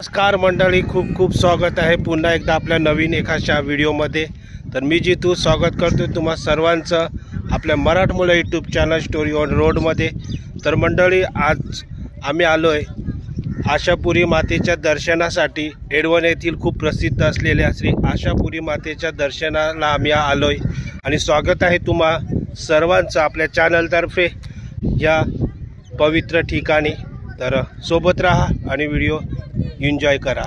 नमस्कार मंडळी, खूप खूप स्वागत आहे पुन्हा एकदा आपल्या नवीन एखाद्या व्हिडिओमध्ये। तर मी जितू स्वागत करतो तुम्हा सर्वांचं आपल्या मराठमोळा यूट्यूब चॅनल स्टोरी ऑन रोडमध्ये। तर मंडळी, आज आम्ही आलोय आशापुरी मातेच्या दर्शनासाठी। एडवण येथील खूप प्रसिद्ध असलेल्या श्री आशापुरी मातेच्या दर्शनाला आम्ही आलोय आणि स्वागत आहे तुम्हा सर्वांचं आपल्या चॅनलतर्फे या पवित्र ठिकाणी। तर सोबत राहा आणि व्हिडिओ एन्जॉय करा।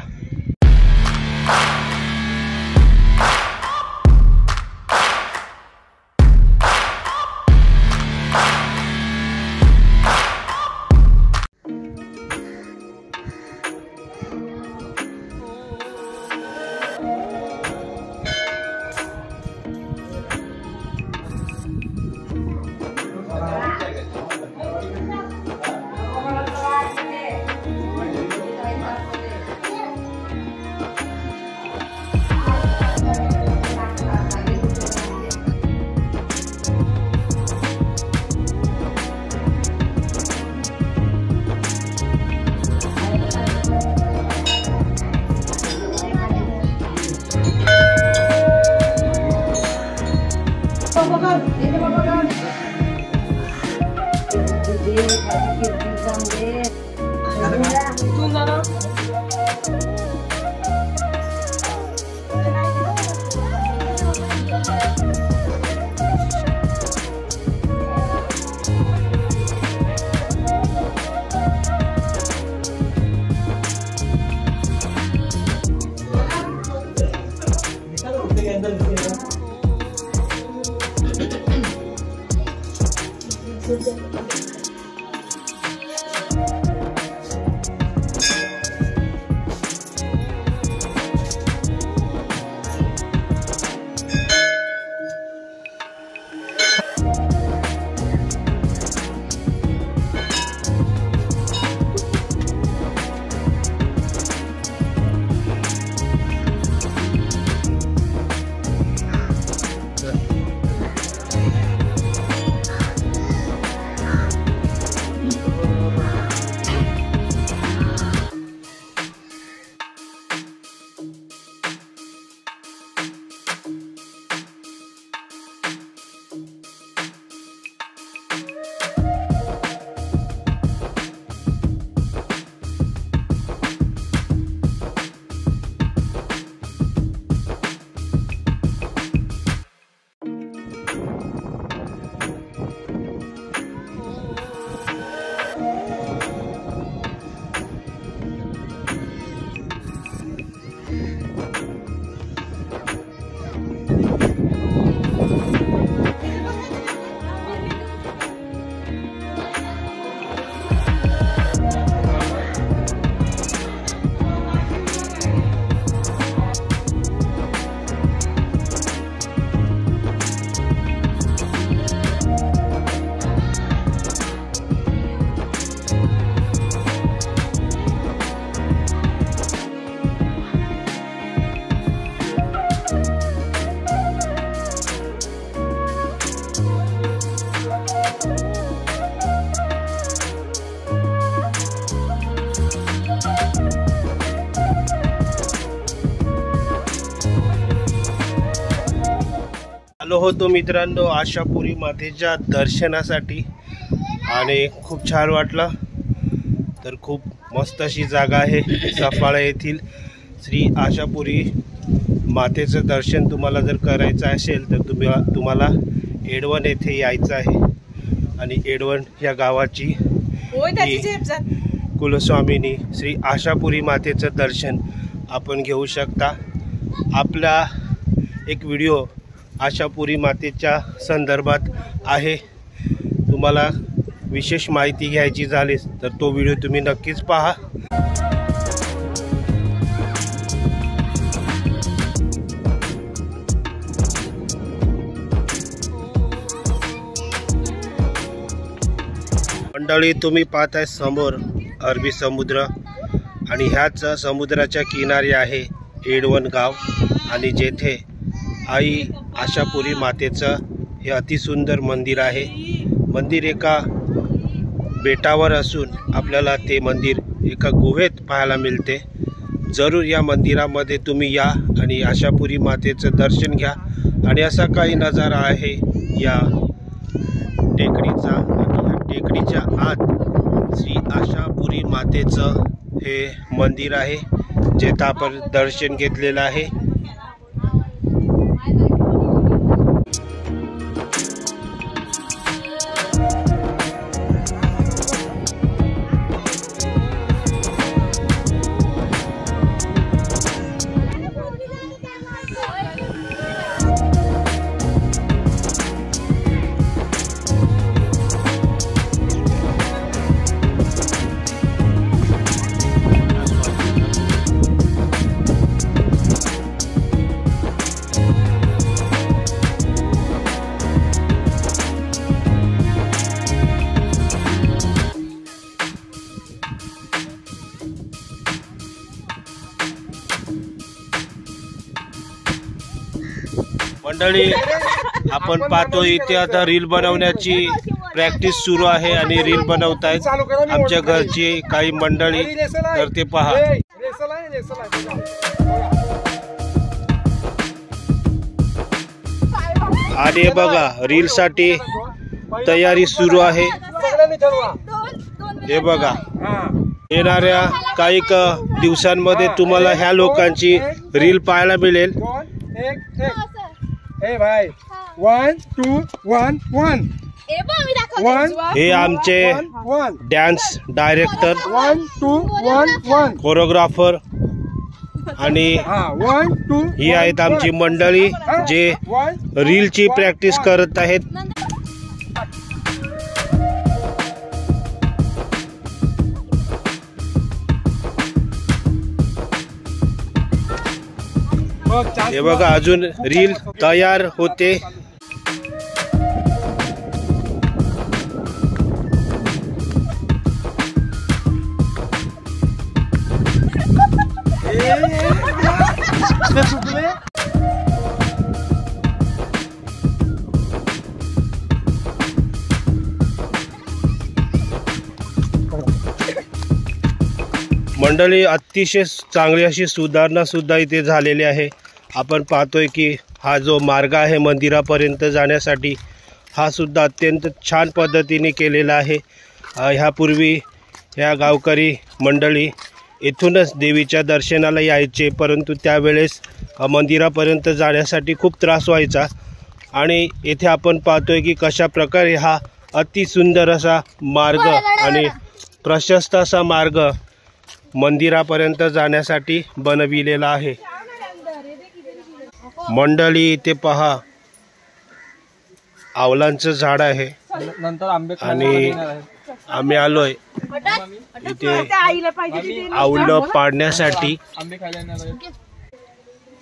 आलो होतो मित्रांनो आशापुरी मातेच्या दर्शनासाठी आणि खूप छान वाटलं। तर खूप मस्त अशी जागा आहे सफाळा येथील श्री आशापुरी मातेचं दर्शन तुम्हाला जर करायचं असेल तर तुम्हाला एडवण येथे यायचं आहे आणि एडवण या गावाची कुलस्वामिनी श्री आशापुरी मातेचं दर्शन आपण घेऊ शकता। आपला एक व्हिडिओ आशापुरी मातेच्या संदर्भात आहे, तुम्हाला विशेष माहिती घ्यायची झाली तर तो व्हिडिओ तुम्ही नक्कीच पहा। मंडळी, तुम्ही पाहताय समोर अरबी समुद्र आणि ह्याच समुद्राच्या किनारी आहे एडवण गाव आणि जेथे आई आशापुरी मातेचं हे अतिसुंदर मंदिर आहे। मंदिर एका बेटावर असून आपल्याला ते मंदिर एका गुहेत पाहायला मिळते जरूर या मंदिरामध्ये तुम्ही या आणि आशापुरी मातेचं दर्शन घ्या। आणि असा काही नजारा आहे या टेकडीचा आणि या टेकडीच्या आत श्री आशापुरी मातेचं हे मंदिर आहे, जेथे आपण दर्शन घेतलेलं आहे। मंडळी, आपण पाहतो इथे आता रील बनवण्याची प्रॅक्टिस सुरू आहे आणि रील बनवत आहेत आमच्या घरची काही मंडळी। तर ते पहा, आणि बघा रील साठी तयारी सुरू आहे। हे बघा, येणाऱ्या काही दिवसांमध्ये तुम्हाला ह्या लोकांची रील पाहायला मिळेल। ए भाई 1 2 1 1 हे आमचे डान्स डायरेक्टर 1 2 1 1 कोरिओग्राफर आणि 1 2 ही आहेत आमची मंडळी जे रीलची प्रॅक्टिस करत आहेत। हे बघा, अजून रील तयार होते। मंडळी, अतिशय चांगली अशी सुधारणा सुद्धा इथे झालेली आहे। आपण पाहतोय की हा जो मार्ग आहे मंदिरापर्यंत जाण्यासाठी हा सुद्धा अत्यंत छान पद्धतीने केलेला आहे। ह्यापूर्वी ह्या गावकरी मंडळी इथूनच देवीच्या दर्शनाला यायचे, परंतु त्यावेळेस मंदिरापर्यंत जाण्यासाठी खूप त्रास व्हायचा। आणि येथे आपण पाहतोय की कशा प्रकारे हा अतिसुंदर असा मार्ग आणि प्रशस्त असा मार्ग मंदिरापर्यंत जाण्यासाठी बनविलेला आहे। मंडळी, इथे पहा आवलांचं झाड आहे आणि आम्ही आलोय इथे आवलं पाडण्यासाठी।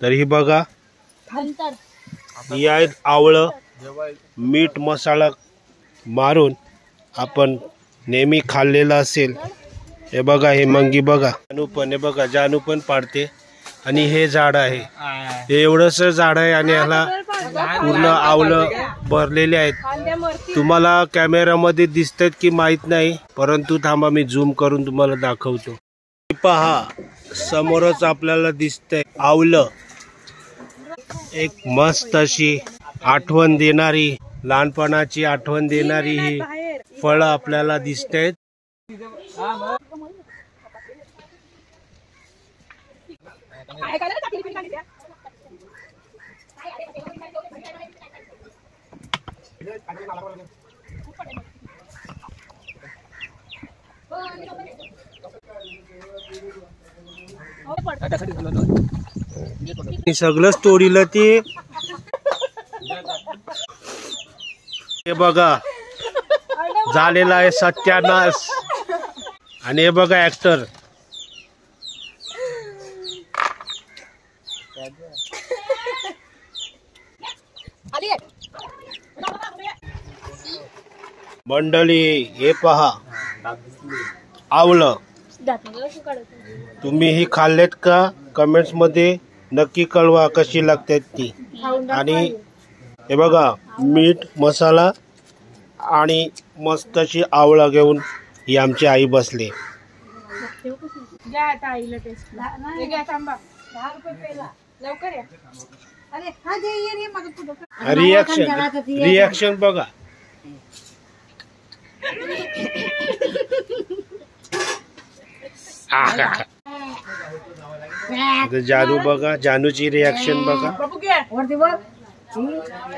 तर ही बघा, ही आहेत आवळं मीठ मसाला मारून आपण नेहमी खाल्लेला असेल। हे बघा, हे मंगी बघा, जानू पण, हे बघा जानू पण पाडते। आणि हे झाड आहे, हे एवढंस झाड आहे आणि ह्याला पूर्ण आवलं भरलेले आहेत। तुम्हाला कॅमेरामध्ये दिसतात की माहित नाही, परंतु थांबा मी झूम करून तुम्हाला दाखवतो। पहा, समोरच आपल्याला दिसतंय आवलं, एक मस्त अशी आठवण देणारी, लहानपणाची आठवण देणारी ही फळं आपल्याला दिसतायत। सगळंच तोडीलं ते। हे बघा, झालेला आहे सत्यानाश। आणि हे बघा ऍक्टर, मंडळी हे पहा आवलं, तुम्ही ही खाल्लेत का? कमेंट्स मध्ये नक्की कळवा कशी लागतात ती। आणि हे बघा, मीठ मसाला आणि मस्त अशी आवळा घेऊन ही आमची आई बसली। द्या आता आईला टेस्ट हे घ्या थांबा 10 रुपये पेला लवकर या अरे हा दे ये रे माझं पुढं रिॲक्शन बघा. आता जानू बघा, जानूची रिॲक्शन बघा. बाबू घ्या वरती बघ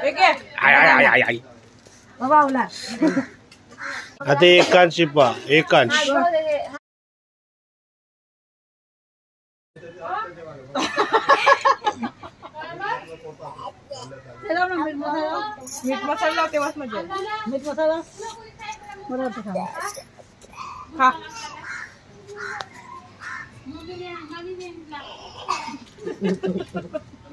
हे घ्या I I I I I. बाबाला आता एकांशी पहा, एकांश. मीठ मसाला तेव्हाच मजा येईल. मीठ मसाला खा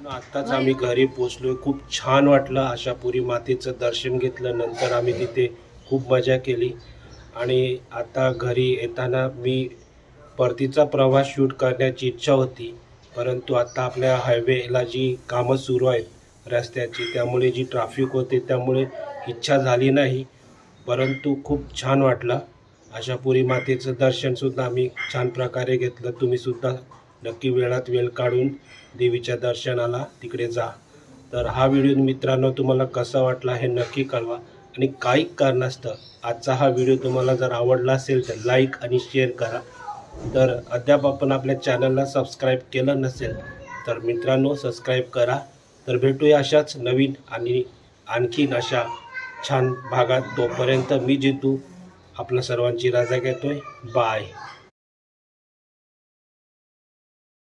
आत्ताच आम्ही घरी पोचलोय. खूप छान वाटलं. आशापुरी मातेचं दर्शन घेतलं. नंतर आम्ही तिथे खूप मजा केली. आणि आता घरी येताना मी परतीचा प्रवास शूट करण्याची इच्छा होती, परंतु आता आपल्या हायवेला जी कामं सुरू आहेत रस्त्याची, त्यामुळे जी ट्रॅफिक होते त्यामुळे इच्छा झाली नाही. परंतु खूप छान वाटलं. आशापुरी मातेचं दर्शनसुद्धा आम्ही छान प्रकारे घेतलं. तुम्हीसुद्धा नक्की वेळात वेळ काढून देवीच्या दर्शनाला तिकडे जा. तर हा व्हिडिओ मित्रांनो तुम्हाला कसा वाटला हे नक्की कळवा. आणि काही कारणास्तव आजचा हा व्हिडिओ तुम्हाला जर आवडला असेल तर लाईक आणि शेअर करा. तर अद्याप आपण आपल्या चॅनलला सबस्क्राईब केलं नसेल तर मित्रांनो सबस्क्राईब करा. तर भेटूया अशाच नवीन आणि आणखीन अशा छान भागात. तोपर्यंत मी जितू आपल्या सर्वांची रजा घेतोय. बाय.